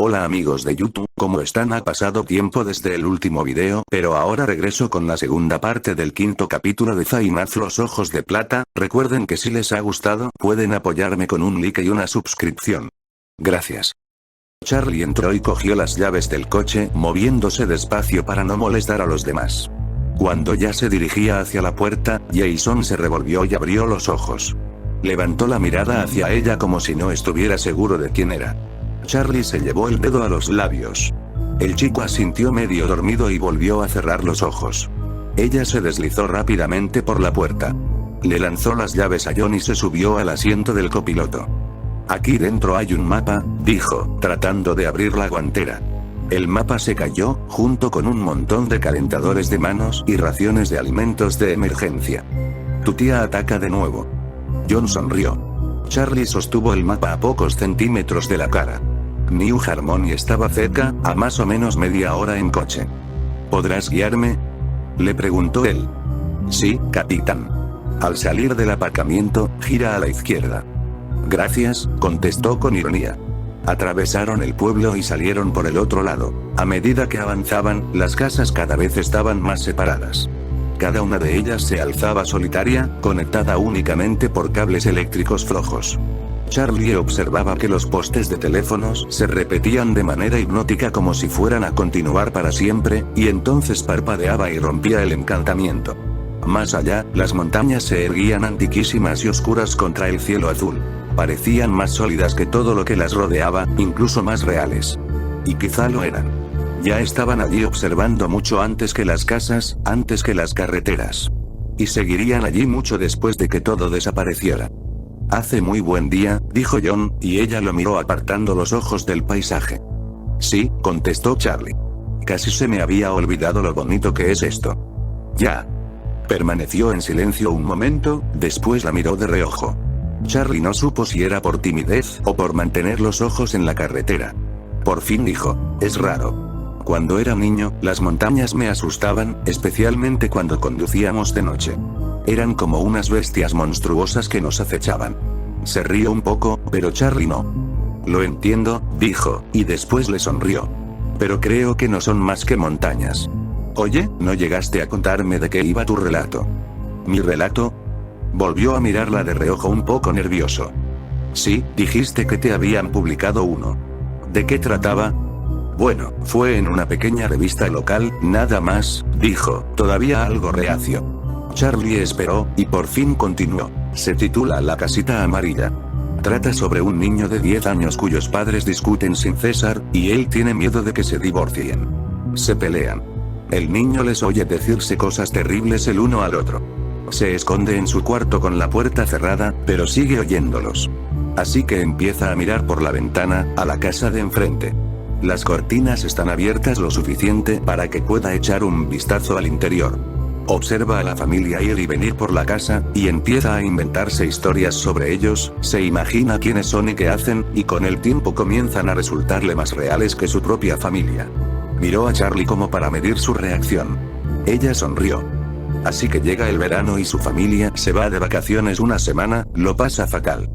Hola amigos de YouTube, ¿cómo están? Ha pasado tiempo desde el último video, pero ahora regreso con la segunda parte del quinto capítulo de Zainaz los ojos de plata. Recuerden que si les ha gustado, pueden apoyarme con un like y una suscripción. Gracias. Charlie entró y cogió las llaves del coche, moviéndose despacio para no molestar a los demás. Cuando ya se dirigía hacia la puerta, Jason se revolvió y abrió los ojos. Levantó la mirada hacia ella como si no estuviera seguro de quién era. Charlie se llevó el dedo a los labios. El chico asintió medio dormido y volvió a cerrar los ojos. Ella se deslizó rápidamente por la puerta. Le lanzó las llaves a John y se subió al asiento del copiloto. Aquí dentro hay un mapa, dijo, tratando de abrir la guantera. El mapa se cayó, junto con un montón de calentadores de manos y raciones de alimentos de emergencia. Tu tía ataca de nuevo. John sonrió. Charlie sostuvo el mapa a pocos centímetros de la cara. New Harmony estaba cerca, a más o menos media hora en coche. ¿Podrás guiarme?, le preguntó él. Sí, capitán. Al salir del aparcamiento, gira a la izquierda. Gracias, contestó con ironía. Atravesaron el pueblo y salieron por el otro lado. A medida que avanzaban, las casas cada vez estaban más separadas. Cada una de ellas se alzaba solitaria, conectada únicamente por cables eléctricos flojos. Charlie observaba que los postes de teléfonos se repetían de manera hipnótica como si fueran a continuar para siempre, y entonces parpadeaba y rompía el encantamiento. Más allá, las montañas se erguían antiquísimas y oscuras contra el cielo azul. Parecían más sólidas que todo lo que las rodeaba, incluso más reales. Y quizá lo eran. Ya estaban allí observando mucho antes que las casas, antes que las carreteras. Y seguirían allí mucho después de que todo desapareciera. Hace muy buen día, dijo John, y ella lo miró apartando los ojos del paisaje. Sí, contestó Charlie. Casi se me había olvidado lo bonito que es esto. Ya. Permaneció en silencio un momento, después la miró de reojo. Charlie no supo si era por timidez o por mantener los ojos en la carretera. Por fin dijo, es raro. Cuando era niño, las montañas me asustaban, especialmente cuando conducíamos de noche. Eran como unas bestias monstruosas que nos acechaban. Se rió un poco, pero Charlie no. Lo entiendo, dijo, y después le sonrió. Pero creo que no son más que montañas. Oye, ¿no llegaste a contarme de qué iba tu relato? ¿Mi relato? Volvió a mirarla de reojo un poco nervioso. Sí, dijiste que te habían publicado uno. ¿De qué trataba? Bueno, fue en una pequeña revista local, nada más, dijo, todavía algo reacio. Charlie esperó, y por fin continuó. Se titula La casita amarilla. Trata sobre un niño de 10 años cuyos padres discuten sin cesar, y él tiene miedo de que se divorcien. Se pelean. El niño les oye decirse cosas terribles el uno al otro. Se esconde en su cuarto con la puerta cerrada, pero sigue oyéndolos. Así que empieza a mirar por la ventana, a la casa de enfrente. Las cortinas están abiertas lo suficiente para que pueda echar un vistazo al interior. Observa a la familia ir y venir por la casa, y empieza a inventarse historias sobre ellos, se imagina quiénes son y qué hacen, y con el tiempo comienzan a resultarle más reales que su propia familia. Miró a Charlie como para medir su reacción. Ella sonrió. Así que llega el verano y su familia se va de vacaciones una semana, lo pasa fatal.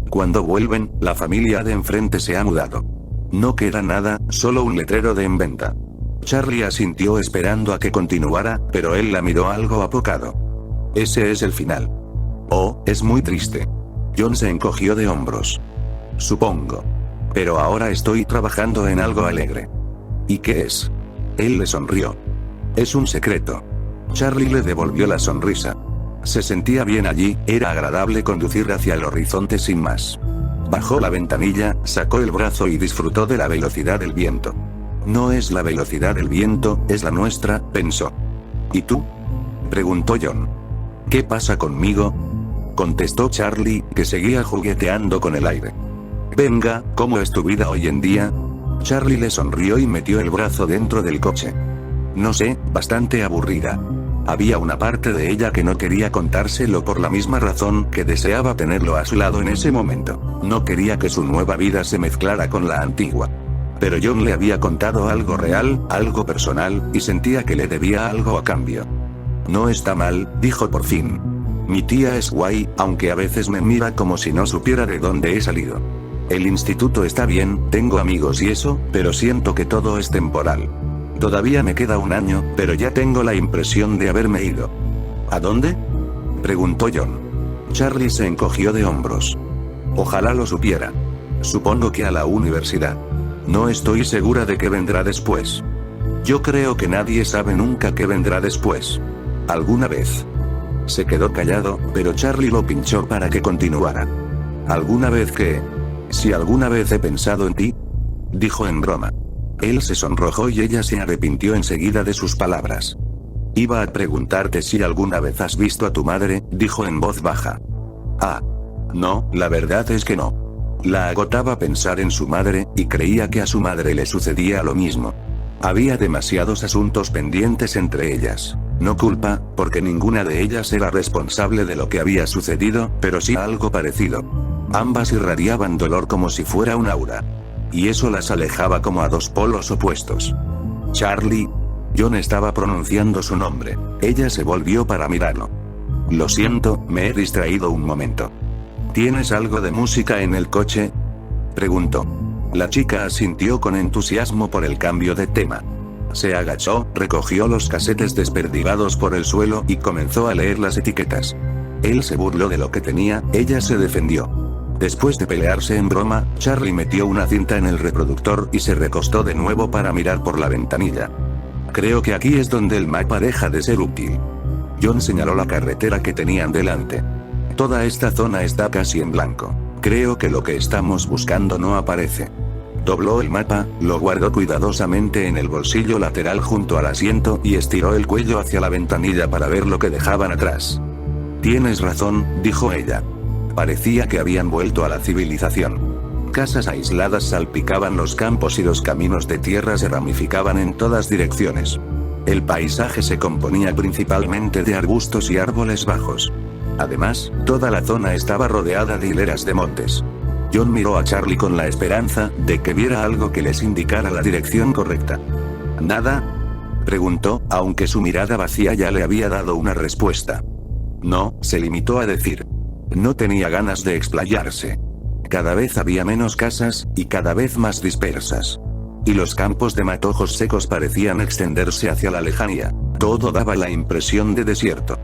Cuando vuelven, la familia de enfrente se ha mudado. No queda nada, solo un letrero de en venta. Charlie asintió esperando a que continuara, pero él la miró algo apocado. Ese es el final. Oh, es muy triste. John se encogió de hombros. Supongo. Pero ahora estoy trabajando en algo alegre. ¿Y qué es? Él le sonrió. Es un secreto. Charlie le devolvió la sonrisa. Se sentía bien allí, era agradable conducir hacia el horizonte sin más. Bajó la ventanilla, sacó el brazo y disfrutó de la velocidad del viento. No es la velocidad del viento, es la nuestra, pensó. ¿Y tú?, preguntó John. ¿Qué pasa conmigo?, contestó Charlie, que seguía jugueteando con el aire. Venga, ¿cómo es tu vida hoy en día? Charlie le sonrió y metió el brazo dentro del coche. No sé, bastante aburrida. Había una parte de ella que no quería contárselo por la misma razón que deseaba tenerlo a su lado en ese momento. No quería que su nueva vida se mezclara con la antigua. Pero John le había contado algo real, algo personal, y sentía que le debía algo a cambio. No está mal, dijo por fin. Mi tía es guay, aunque a veces me mira como si no supiera de dónde he salido. El instituto está bien, tengo amigos y eso, pero siento que todo es temporal. Todavía me queda un año, pero ya tengo la impresión de haberme ido. ¿A dónde?, preguntó John. Charlie se encogió de hombros. Ojalá lo supiera. Supongo que a la universidad. No estoy segura de qué vendrá después. Yo creo que nadie sabe nunca qué vendrá después. ¿Alguna vez? Se quedó callado, pero Charlie lo pinchó para que continuara. ¿Alguna vez qué? Si alguna vez he pensado en ti, dijo en broma. Él se sonrojó y ella se arrepintió enseguida de sus palabras. Iba a preguntarte si alguna vez has visto a tu madre, dijo en voz baja. Ah. No, la verdad es que no. La agotaba pensar en su madre, y creía que a su madre le sucedía lo mismo. Había demasiados asuntos pendientes entre ellas. No culpa, porque ninguna de ellas era responsable de lo que había sucedido, pero sí algo parecido. Ambas irradiaban dolor como si fuera un aura. Y eso las alejaba como a dos polos opuestos. Charlie. John estaba pronunciando su nombre. Ella se volvió para mirarlo. Lo siento, me he distraído un momento. ¿Tienes algo de música en el coche?, preguntó. La chica asintió con entusiasmo por el cambio de tema. Se agachó, recogió los casetes desperdigados por el suelo y comenzó a leer las etiquetas. Él se burló de lo que tenía, ella se defendió. Después de pelearse en broma, Charlie metió una cinta en el reproductor y se recostó de nuevo para mirar por la ventanilla. Creo que aquí es donde el mapa deja de ser útil. John señaló la carretera que tenían delante. Toda esta zona está casi en blanco. Creo que lo que estamos buscando no aparece. Dobló el mapa, lo guardó cuidadosamente en el bolsillo lateral junto al asiento y estiró el cuello hacia la ventanilla para ver lo que dejaban atrás. Tienes razón, dijo ella. Parecía que habían vuelto a la civilización. Casas aisladas salpicaban los campos y los caminos de tierra se ramificaban en todas direcciones. El paisaje se componía principalmente de arbustos y árboles bajos. Además, toda la zona estaba rodeada de hileras de montes. John miró a Charlie con la esperanza de que viera algo que les indicara la dirección correcta. ¿Nada?, preguntó, aunque su mirada vacía ya le había dado una respuesta. No, se limitó a decir. No tenía ganas de explayarse. Cada vez había menos casas, y cada vez más dispersas. Y los campos de matojos secos parecían extenderse hacia la lejanía. Todo daba la impresión de desierto.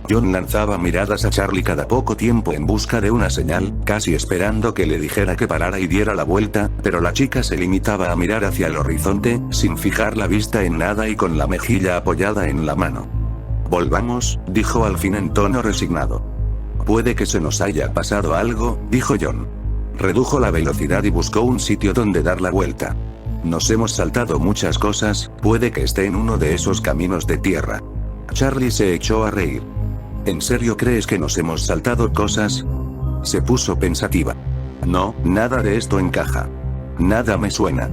John lanzaba miradas a Charlie cada poco tiempo en busca de una señal, casi esperando que le dijera que parara y diera la vuelta, pero la chica se limitaba a mirar hacia el horizonte, sin fijar la vista en nada y con la mejilla apoyada en la mano. Volvamos, dijo al fin en tono resignado. Puede que se nos haya pasado algo, dijo John. Redujo la velocidad y buscó un sitio donde dar la vuelta. Nos hemos saltado muchas cosas, puede que esté en uno de esos caminos de tierra. Charlie se echó a reír. ¿En serio crees que nos hemos saltado cosas? Se puso pensativa. No, nada de esto encaja. Nada me suena.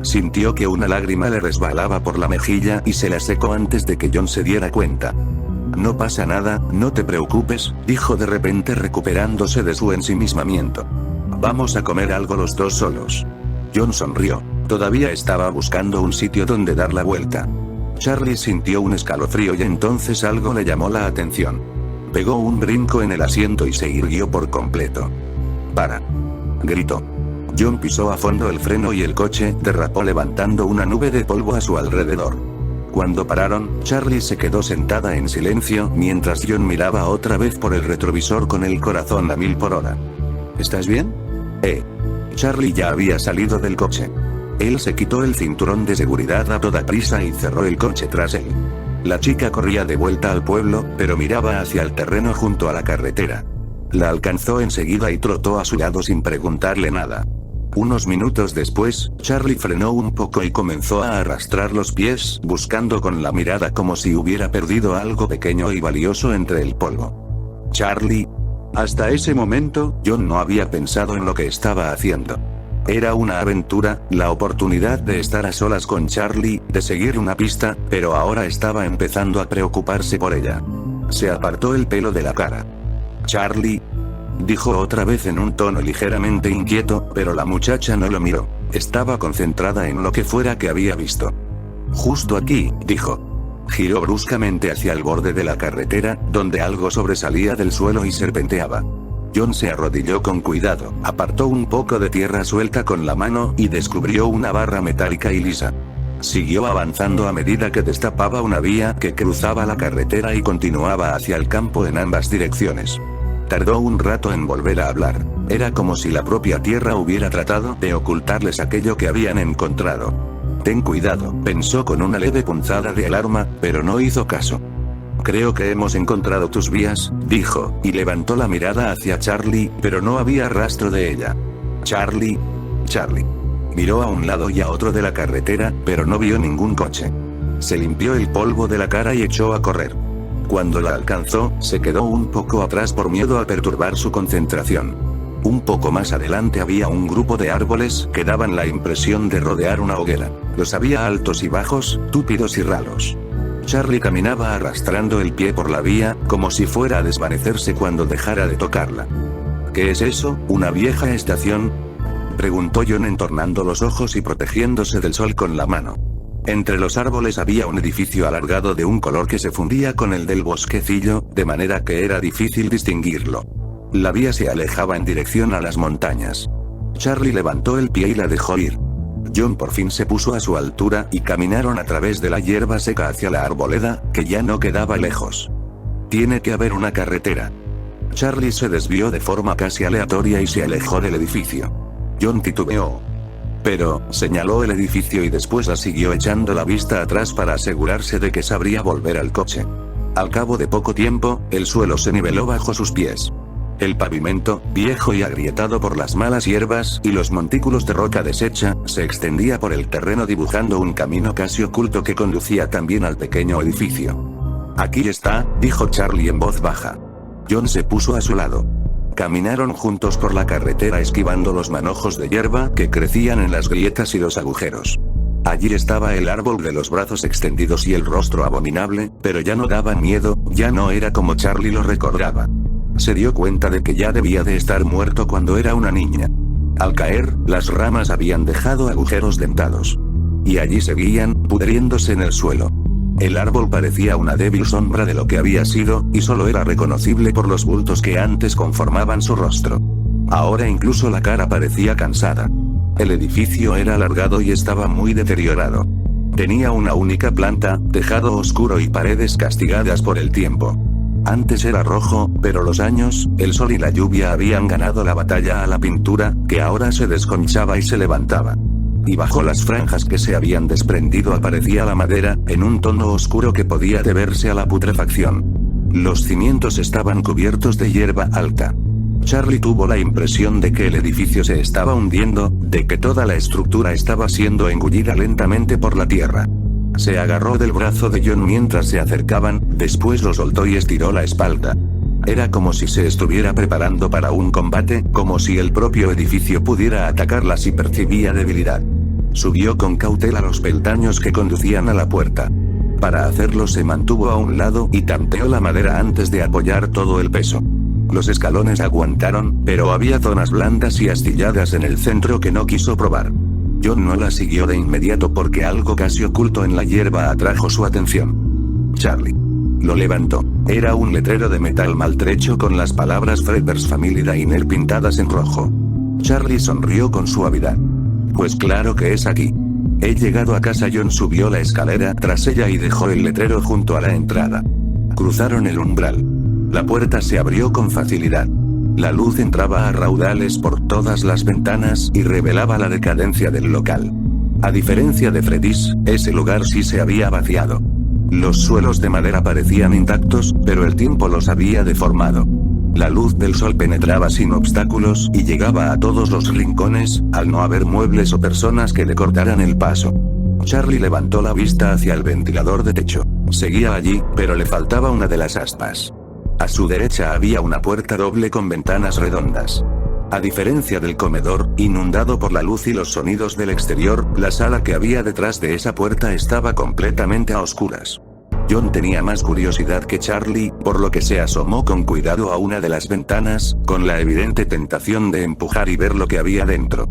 Sintió que una lágrima le resbalaba por la mejilla y se la secó antes de que John se diera cuenta. No pasa nada, no te preocupes, dijo de repente recuperándose de su ensimismamiento. Vamos a comer algo los dos solos. John sonrió. Todavía estaba buscando un sitio donde dar la vuelta. Charlie sintió un escalofrío y entonces algo le llamó la atención. Pegó un brinco en el asiento y se irguió por completo. ¡Para!, gritó. John pisó a fondo el freno y el coche derrapó levantando una nube de polvo a su alrededor. Cuando pararon, Charlie se quedó sentada en silencio mientras John miraba otra vez por el retrovisor con el corazón a 1000 por hora. ¿Estás bien? Charlie ya había salido del coche. Él se quitó el cinturón de seguridad a toda prisa y cerró el coche tras él. La chica corría de vuelta al pueblo, pero miraba hacia el terreno junto a la carretera. La alcanzó enseguida y trotó a su lado sin preguntarle nada. Unos minutos después, Charlie frenó un poco y comenzó a arrastrar los pies, buscando con la mirada como si hubiera perdido algo pequeño y valioso entre el polvo. Charlie. Hasta ese momento, John no había pensado en lo que estaba haciendo. Era una aventura, la oportunidad de estar a solas con Charlie, de seguir una pista, pero ahora estaba empezando a preocuparse por ella. Se apartó el pelo de la cara. Charlie, dijo otra vez en un tono ligeramente inquieto, pero la muchacha no lo miró. Estaba concentrada en lo que fuera que había visto. Justo aquí, dijo. Giró bruscamente hacia el borde de la carretera, donde algo sobresalía del suelo y serpenteaba. John se arrodilló con cuidado, apartó un poco de tierra suelta con la mano y descubrió una barra metálica y lisa. Siguió avanzando a medida que destapaba una vía que cruzaba la carretera y continuaba hacia el campo en ambas direcciones. Tardó un rato en volver a hablar. Era como si la propia tierra hubiera tratado de ocultarles aquello que habían encontrado. Ten cuidado, pensó con una leve punzada de alarma, pero no hizo caso. Creo que hemos encontrado tus vías, dijo, y levantó la mirada hacia Charlie, pero no había rastro de ella. Charlie. Miró a un lado y a otro de la carretera, pero no vio ningún coche. Se limpió el polvo de la cara y echó a correr. Cuando la alcanzó, se quedó un poco atrás por miedo a perturbar su concentración. Un poco más adelante había un grupo de árboles que daban la impresión de rodear una hoguera. Los había altos y bajos, túpidos y raros. Charlie caminaba arrastrando el pie por la vía, como si fuera a desvanecerse cuando dejara de tocarla. ¿Qué es eso, una vieja estación?, preguntó John entornando los ojos y protegiéndose del sol con la mano. Entre los árboles había un edificio alargado de un color que se fundía con el del bosquecillo, de manera que era difícil distinguirlo. La vía se alejaba en dirección a las montañas. Charlie levantó el pie y la dejó ir. John por fin se puso a su altura y caminaron a través de la hierba seca hacia la arboleda, que ya no quedaba lejos. Tiene que haber una carretera. Charlie se desvió de forma casi aleatoria y se alejó del edificio. John titubeó. Pero, señaló el edificio y después la siguió echando la vista atrás para asegurarse de que sabría volver al coche. Al cabo de poco tiempo, el suelo se niveló bajo sus pies. El pavimento, viejo y agrietado por las malas hierbas y los montículos de roca deshecha, se extendía por el terreno dibujando un camino casi oculto que conducía también al pequeño edificio. Aquí está, dijo Charlie en voz baja. John se puso a su lado. Caminaron juntos por la carretera esquivando los manojos de hierba que crecían en las grietas y los agujeros. Allí estaba el árbol de los brazos extendidos y el rostro abominable, pero ya no daba miedo, ya no era como Charlie lo recordaba. Se dio cuenta de que ya debía de estar muerto cuando era una niña. Al caer, las ramas habían dejado agujeros dentados. Y allí seguían, pudriéndose en el suelo. El árbol parecía una débil sombra de lo que había sido, y solo era reconocible por los bultos que antes conformaban su rostro. Ahora incluso la cara parecía cansada. El edificio era alargado y estaba muy deteriorado. Tenía una única planta, tejado oscuro y paredes castigadas por el tiempo. Antes era rojo, pero los años, el sol y la lluvia habían ganado la batalla a la pintura, que ahora se desconchaba y se levantaba. Y bajo las franjas que se habían desprendido aparecía la madera, en un tono oscuro que podía deberse a la putrefacción. Los cimientos estaban cubiertos de hierba alta. Charlie tuvo la impresión de que el edificio se estaba hundiendo, de que toda la estructura estaba siendo engullida lentamente por la tierra. Se agarró del brazo de John mientras se acercaban, después lo soltó y estiró la espalda. Era como si se estuviera preparando para un combate, como si el propio edificio pudiera atacarla si percibía debilidad. Subió con cautela los peldaños que conducían a la puerta. Para hacerlo se mantuvo a un lado y tanteó la madera antes de apoyar todo el peso. Los escalones aguantaron, pero había zonas blandas y astilladas en el centro que no quiso probar. John no la siguió de inmediato porque algo casi oculto en la hierba atrajo su atención. Charlie. Lo levantó. Era un letrero de metal maltrecho con las palabras Fredbear's Family Diner pintadas en rojo. Charlie sonrió con suavidad. Pues claro que es aquí. He llegado a casa. John subió la escalera tras ella y dejó el letrero junto a la entrada. Cruzaron el umbral. La puerta se abrió con facilidad. La luz entraba a raudales por todas las ventanas y revelaba la decadencia del local. A diferencia de Freddy's, ese lugar sí se había vaciado. Los suelos de madera parecían intactos, pero el tiempo los había deformado. La luz del sol penetraba sin obstáculos y llegaba a todos los rincones, al no haber muebles o personas que le cortaran el paso. Charlie levantó la vista hacia el ventilador de techo. Seguía allí, pero le faltaba una de las aspas. A su derecha había una puerta doble con ventanas redondas. A diferencia del comedor, inundado por la luz y los sonidos del exterior, la sala que había detrás de esa puerta estaba completamente a oscuras. John tenía más curiosidad que Charlie, por lo que se asomó con cuidado a una de las ventanas, con la evidente tentación de empujar y ver lo que había dentro.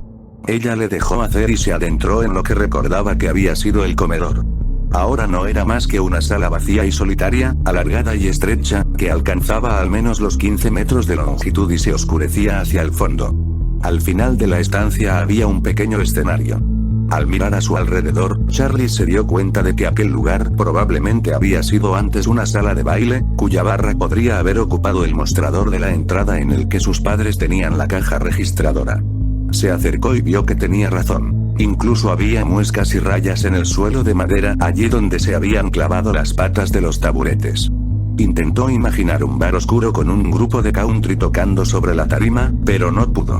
Ella le dejó hacer y se adentró en lo que recordaba que había sido el comedor. Ahora no era más que una sala vacía y solitaria, alargada y estrecha, que alcanzaba al menos los 15 metros de longitud y se oscurecía hacia el fondo. Al final de la estancia había un pequeño escenario. Al mirar a su alrededor, Charlie se dio cuenta de que aquel lugar probablemente había sido antes una sala de baile, cuya barra podría haber ocupado el mostrador de la entrada en el que sus padres tenían la caja registradora. Se acercó y vio que tenía razón. Incluso había muescas y rayas en el suelo de madera allí donde se habían clavado las patas de los taburetes. Intentó imaginar un bar oscuro con un grupo de country tocando sobre la tarima, pero no pudo.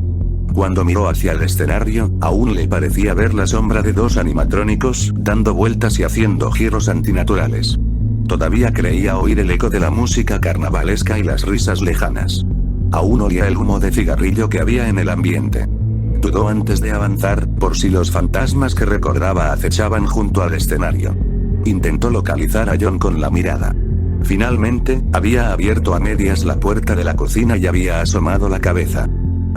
Cuando miró hacia el escenario, aún le parecía ver la sombra de dos animatrónicos, dando vueltas y haciendo giros antinaturales. Todavía creía oír el eco de la música carnavalesca y las risas lejanas. Aún olía el humo de cigarrillo que había en el ambiente. Dudó antes de avanzar, por si los fantasmas que recordaba acechaban junto al escenario. Intentó localizar a John con la mirada. Finalmente, había abierto a medias la puerta de la cocina y había asomado la cabeza.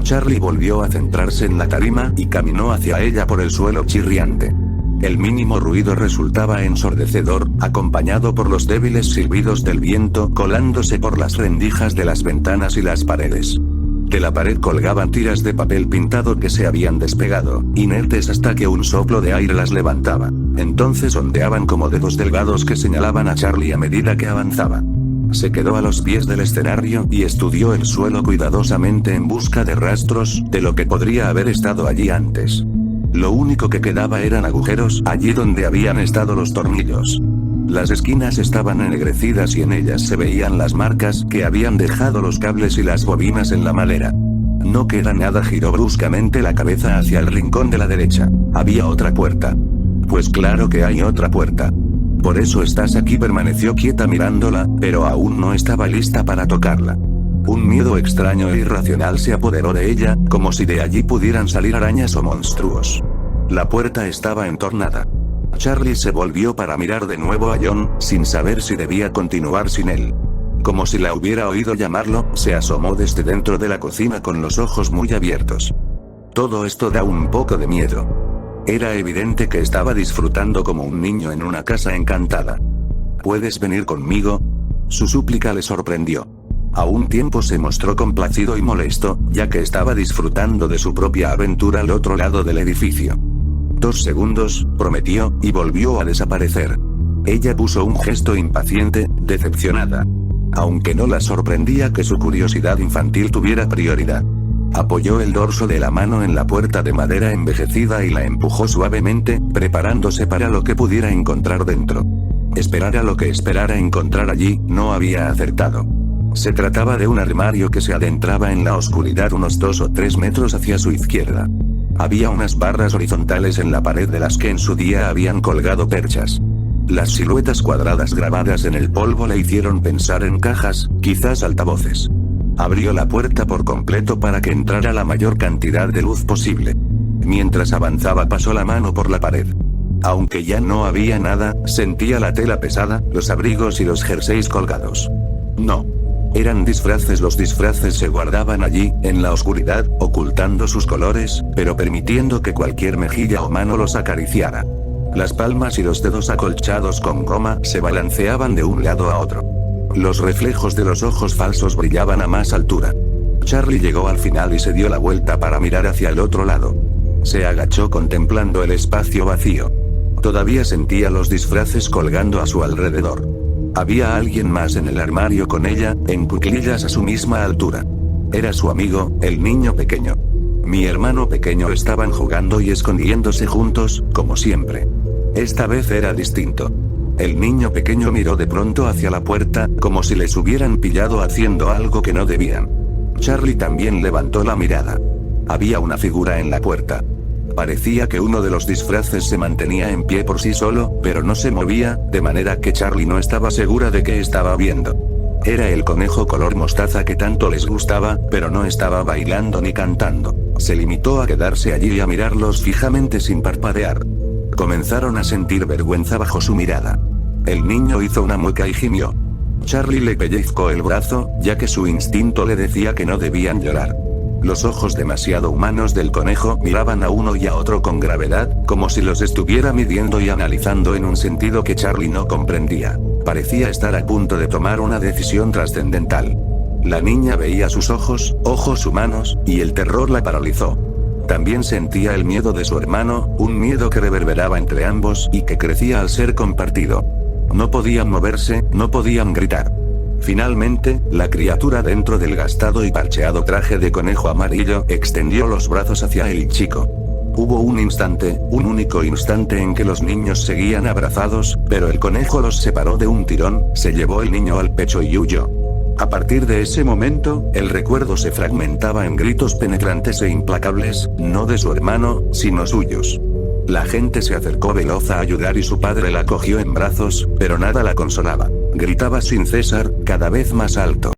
Charlie volvió a centrarse en la tarima y caminó hacia ella por el suelo chirriante. El mínimo ruido resultaba ensordecedor, acompañado por los débiles silbidos del viento colándose por las rendijas de las ventanas y las paredes. De la pared colgaban tiras de papel pintado que se habían despegado, inertes hasta que un soplo de aire las levantaba. Entonces ondeaban como dedos delgados que señalaban a Charlie a medida que avanzaba. Se quedó a los pies del escenario y estudió el suelo cuidadosamente en busca de rastros de lo que podría haber estado allí antes. Lo único que quedaba eran agujeros allí donde habían estado los tornillos. Las esquinas estaban ennegrecidas y en ellas se veían las marcas que habían dejado los cables y las bobinas en la madera. No queda nada. Giró bruscamente la cabeza hacia el rincón de la derecha. Había otra puerta. Pues claro que hay otra puerta. Por eso estás aquí. Permaneció quieta mirándola, pero aún no estaba lista para tocarla. Un miedo extraño e irracional se apoderó de ella, como si de allí pudieran salir arañas o monstruos. La puerta estaba entornada. Charlie se volvió para mirar de nuevo a John, sin saber si debía continuar sin él. Como si la hubiera oído llamarlo, se asomó desde dentro de la cocina con los ojos muy abiertos. Todo esto da un poco de miedo. Era evidente que estaba disfrutando como un niño en una casa encantada. ¿Puedes venir conmigo? Su súplica le sorprendió. A un tiempo se mostró complacido y molesto, ya que estaba disfrutando de su propia aventura al otro lado del edificio. 2 segundos, prometió, y volvió a desaparecer. Ella puso un gesto impaciente, decepcionada. Aunque no la sorprendía que su curiosidad infantil tuviera prioridad. Apoyó el dorso de la mano en la puerta de madera envejecida y la empujó suavemente, preparándose para lo que pudiera encontrar dentro. Esperara lo que esperara encontrar allí, no había acertado. Se trataba de un armario que se adentraba en la oscuridad unos 2 o 3 metros hacia su izquierda. Había unas barras horizontales en la pared de las que en su día habían colgado perchas. Las siluetas cuadradas grabadas en el polvo le hicieron pensar en cajas, quizás altavoces. Abrió la puerta por completo para que entrara la mayor cantidad de luz posible. Mientras avanzaba pasó la mano por la pared. Aunque ya no había nada, sentía la tela pesada, los abrigos y los jerseys colgados. No. Eran disfraces. Los disfraces se guardaban allí, en la oscuridad, ocultando sus colores, pero permitiendo que cualquier mejilla o mano los acariciara. Las palmas y los dedos acolchados con goma se balanceaban de un lado a otro. Los reflejos de los ojos falsos brillaban a más altura. Charlie llegó al final y se dio la vuelta para mirar hacia el otro lado. Se agachó contemplando el espacio vacío. Todavía sentía los disfraces colgando a su alrededor. Había alguien más en el armario con ella, en cuclillas a su misma altura. Era su amigo, el niño pequeño. Mi hermano pequeño. Estaban jugando y escondiéndose juntos, como siempre. Esta vez era distinto. El niño pequeño miró de pronto hacia la puerta, como si les hubieran pillado haciendo algo que no debían. Charlie también levantó la mirada. Había una figura en la puerta. Parecía que uno de los disfraces se mantenía en pie por sí solo, pero no se movía, de manera que Charlie no estaba segura de qué estaba viendo. Era el conejo color mostaza que tanto les gustaba, pero no estaba bailando ni cantando. Se limitó a quedarse allí y a mirarlos fijamente sin parpadear. Comenzaron a sentir vergüenza bajo su mirada. El niño hizo una mueca y gimió. Charlie le pellizcó el brazo, ya que su instinto le decía que no debían llorar. Los ojos demasiado humanos del conejo miraban a uno y a otro con gravedad, como si los estuviera midiendo y analizando en un sentido que Charlie no comprendía. Parecía estar a punto de tomar una decisión trascendental. La niña veía sus ojos humanos, y el terror la paralizó. También sentía el miedo de su hermano, un miedo que reverberaba entre ambos y que crecía al ser compartido. No podían moverse, no podían gritar. Finalmente, la criatura dentro del gastado y parcheado traje de conejo amarillo extendió los brazos hacia el chico. Hubo un instante, un único instante en que los niños seguían abrazados, pero el conejo los separó de un tirón, se llevó el niño al pecho y huyó. A partir de ese momento, el recuerdo se fragmentaba en gritos penetrantes e implacables, no de su hermano, sino suyos. La gente se acercó veloz a ayudar y su padre la cogió en brazos, pero nada la consolaba. Gritaba sin cesar, cada vez más alto.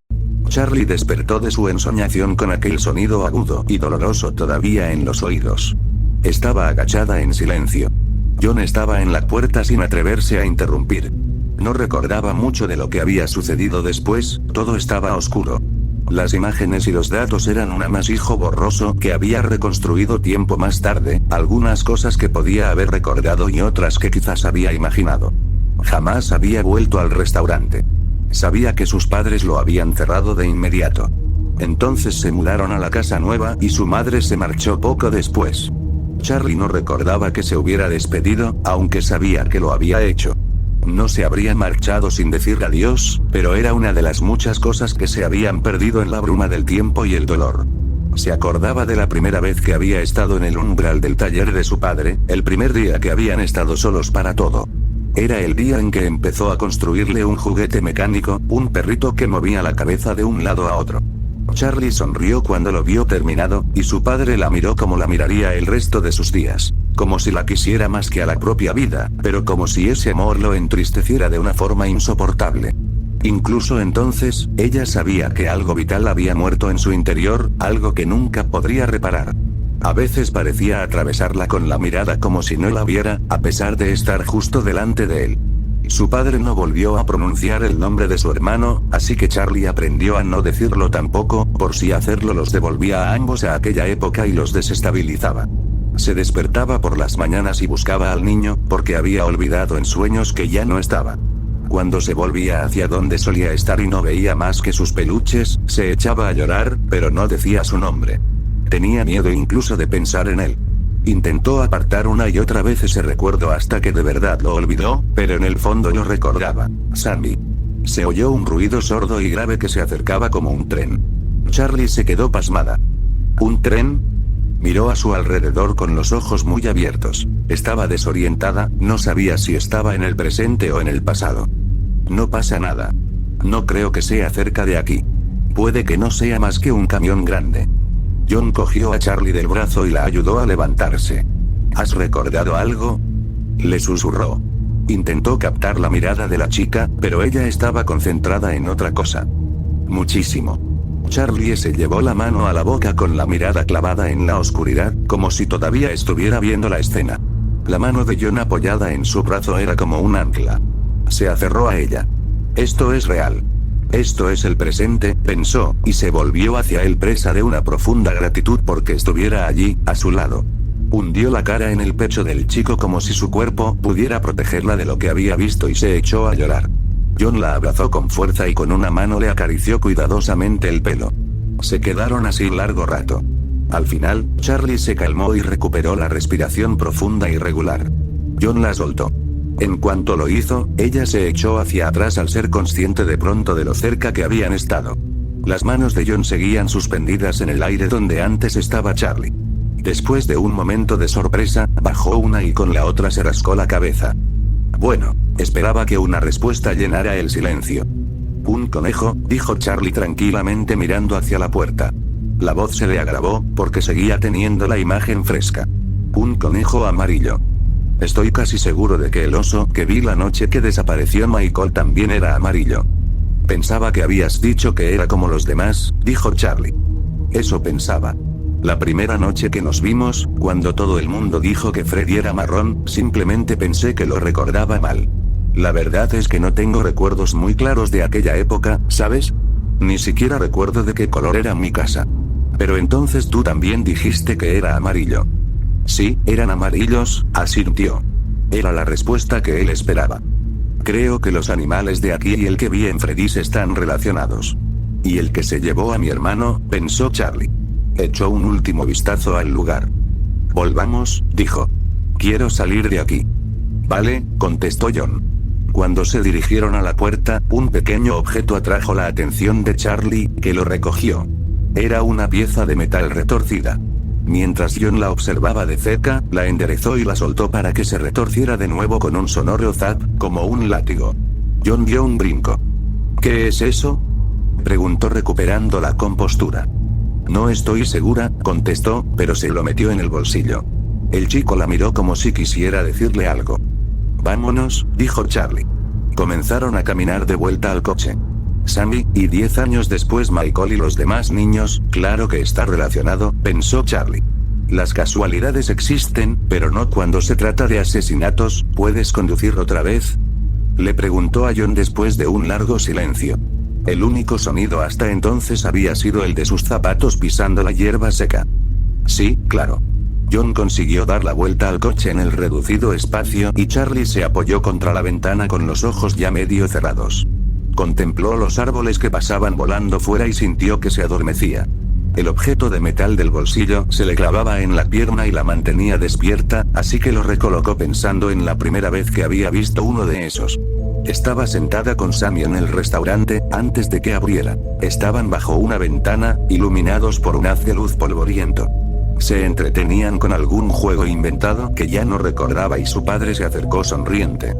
Charlie despertó de su ensoñación con aquel sonido agudo y doloroso todavía en los oídos. Estaba agachada en silencio. John estaba en la puerta sin atreverse a interrumpir. No recordaba mucho de lo que había sucedido después, todo estaba oscuro. Las imágenes y los datos eran un amasijo borroso que había reconstruido tiempo más tarde, algunas cosas que podía haber recordado y otras que quizás había imaginado. Jamás había vuelto al restaurante. Sabía que sus padres lo habían cerrado de inmediato. Entonces se mudaron a la casa nueva y su madre se marchó poco después. Charlie no recordaba que se hubiera despedido, aunque sabía que lo había hecho. No se habría marchado sin decir adiós, pero era una de las muchas cosas que se habían perdido en la bruma del tiempo y el dolor. Se acordaba de la primera vez que había estado en el umbral del taller de su padre, el primer día que habían estado solos para todo. Era el día en que empezó a construirle un juguete mecánico, un perrito que movía la cabeza de un lado a otro. Charlie sonrió cuando lo vio terminado, y su padre la miró como la miraría el resto de sus días. Como si la quisiera más que a la propia vida, pero como si ese amor lo entristeciera de una forma insoportable. Incluso entonces, ella sabía que algo vital había muerto en su interior, algo que nunca podría reparar. A veces parecía atravesarla con la mirada como si no la viera, a pesar de estar justo delante de él. Su padre no volvió a pronunciar el nombre de su hermano, así que Charlie aprendió a no decirlo tampoco, por si hacerlo los devolvía a ambos a aquella época y los desestabilizaba. Se despertaba por las mañanas y buscaba al niño, porque había olvidado en sueños que ya no estaba. Cuando se volvía hacia donde solía estar y no veía más que sus peluches, se echaba a llorar, pero no decía su nombre. Tenía miedo incluso de pensar en él. Intentó apartar una y otra vez ese recuerdo hasta que de verdad lo olvidó, pero en el fondo lo recordaba. Sandy. Se oyó un ruido sordo y grave que se acercaba como un tren. Charlie se quedó pasmada. ¿Un tren? Miró a su alrededor con los ojos muy abiertos. Estaba desorientada, no sabía si estaba en el presente o en el pasado. No pasa nada. No creo que sea cerca de aquí. Puede que no sea más que un camión grande. John cogió a Charlie del brazo y la ayudó a levantarse. ¿Has recordado algo?, le susurró. Intentó captar la mirada de la chica, pero ella estaba concentrada en otra cosa. Muchísimo. Charlie se llevó la mano a la boca con la mirada clavada en la oscuridad, como si todavía estuviera viendo la escena. La mano de John apoyada en su brazo era como un ancla. Se aferró a ella. Esto es real. Esto es el presente, pensó, y se volvió hacia él presa de una profunda gratitud porque estuviera allí, a su lado. Hundió la cara en el pecho del chico como si su cuerpo pudiera protegerla de lo que había visto y se echó a llorar. John la abrazó con fuerza y con una mano le acarició cuidadosamente el pelo. Se quedaron así largo rato. Al final, Charlie se calmó y recuperó la respiración profunda y regular. John la soltó. En cuanto lo hizo, ella se echó hacia atrás al ser consciente de pronto de lo cerca que habían estado. Las manos de John seguían suspendidas en el aire donde antes estaba Charlie. Después de un momento de sorpresa, bajó una y con la otra se rascó la cabeza. Bueno, esperaba que una respuesta llenara el silencio. Un conejo, dijo Charlie tranquilamente mirando hacia la puerta. La voz se le agravó, porque seguía teniendo la imagen fresca. Un conejo amarillo. Estoy casi seguro de que el oso que vi la noche que desapareció Michael también era amarillo. Pensaba que habías dicho que era como los demás, dijo Charlie. Eso pensaba. La primera noche que nos vimos, cuando todo el mundo dijo que Freddy era marrón, simplemente pensé que lo recordaba mal. La verdad es que no tengo recuerdos muy claros de aquella época, ¿sabes? Ni siquiera recuerdo de qué color era mi casa. Pero entonces tú también dijiste que era amarillo. Sí, eran amarillos, asintió. Era la respuesta que él esperaba. Creo que los animales de aquí y el que vi en Freddy's están relacionados. Y el que se llevó a mi hermano, pensó Charlie. Echó un último vistazo al lugar. Volvamos, dijo. Quiero salir de aquí. Vale, contestó John. Cuando se dirigieron a la puerta, un pequeño objeto atrajo la atención de Charlie, que lo recogió. Era una pieza de metal retorcida. Mientras John la observaba de cerca, la enderezó y la soltó para que se retorciera de nuevo con un sonoro zap, como un látigo. John dio un brinco. ¿Qué es eso?, preguntó recuperando la compostura. No estoy segura, contestó, pero se lo metió en el bolsillo. El chico la miró como si quisiera decirle algo. Vámonos, dijo Charlie. Comenzaron a caminar de vuelta al coche. Sammy, y 10 años después Michael y los demás niños, claro que está relacionado, pensó Charlie. Las casualidades existen, pero no cuando se trata de asesinatos. ¿Puedes conducir otra vez?, le preguntó a John después de un largo silencio. El único sonido hasta entonces había sido el de sus zapatos pisando la hierba seca. Sí, claro. John consiguió dar la vuelta al coche en el reducido espacio y Charlie se apoyó contra la ventana con los ojos ya medio cerrados. Contempló los árboles que pasaban volando fuera y sintió que se adormecía. El objeto de metal del bolsillo se le clavaba en la pierna y la mantenía despierta, así que lo recolocó pensando en la primera vez que había visto uno de esos. Estaba sentada con Sammy en el restaurante, antes de que abriera. Estaban bajo una ventana, iluminados por un haz de luz polvoriento. Se entretenían con algún juego inventado que ya no recordaba y su padre se acercó sonriente.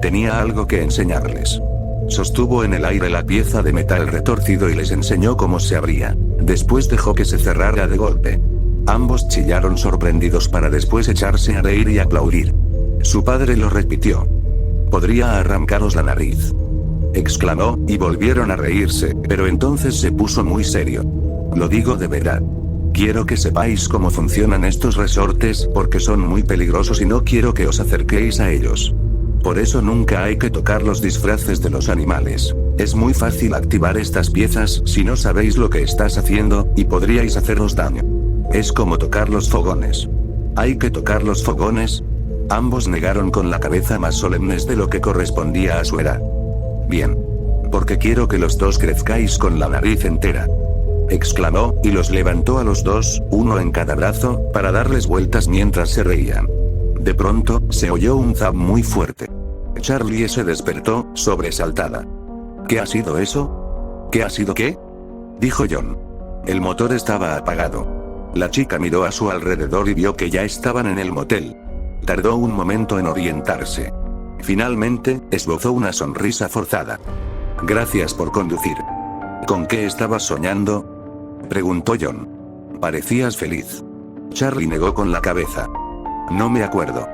Tenía algo que enseñarles. Sostuvo en el aire la pieza de metal retorcido y les enseñó cómo se abría. Después dejó que se cerrara de golpe. Ambos chillaron sorprendidos para después echarse a reír y aplaudir. Su padre lo repitió. «Podría arrancaros la nariz», exclamó, y volvieron a reírse, pero entonces se puso muy serio. «Lo digo de verdad. Quiero que sepáis cómo funcionan estos resortes, porque son muy peligrosos y no quiero que os acerquéis a ellos. Por eso nunca hay que tocar los disfraces de los animales. Es muy fácil activar estas piezas si no sabéis lo que estás haciendo, y podríais haceros daño. Es como tocar los fogones». «¿Hay que tocar los fogones?». Ambos negaron con la cabeza más solemnes de lo que correspondía a su edad. «Bien. Porque quiero que los dos crezcáis con la nariz entera», exclamó, y los levantó a los dos, uno en cada brazo, para darles vueltas mientras se reían. De pronto, se oyó un zap muy fuerte. Charlie se despertó, sobresaltada. «¿Qué ha sido eso?». «¿Qué ha sido qué?», dijo John. El motor estaba apagado. La chica miró a su alrededor y vio que ya estaban en el motel. Tardó un momento en orientarse. Finalmente, esbozó una sonrisa forzada. «Gracias por conducir». «¿Con qué estabas soñando?», preguntó John. «Parecías feliz». Charlie negó con la cabeza. «No me acuerdo».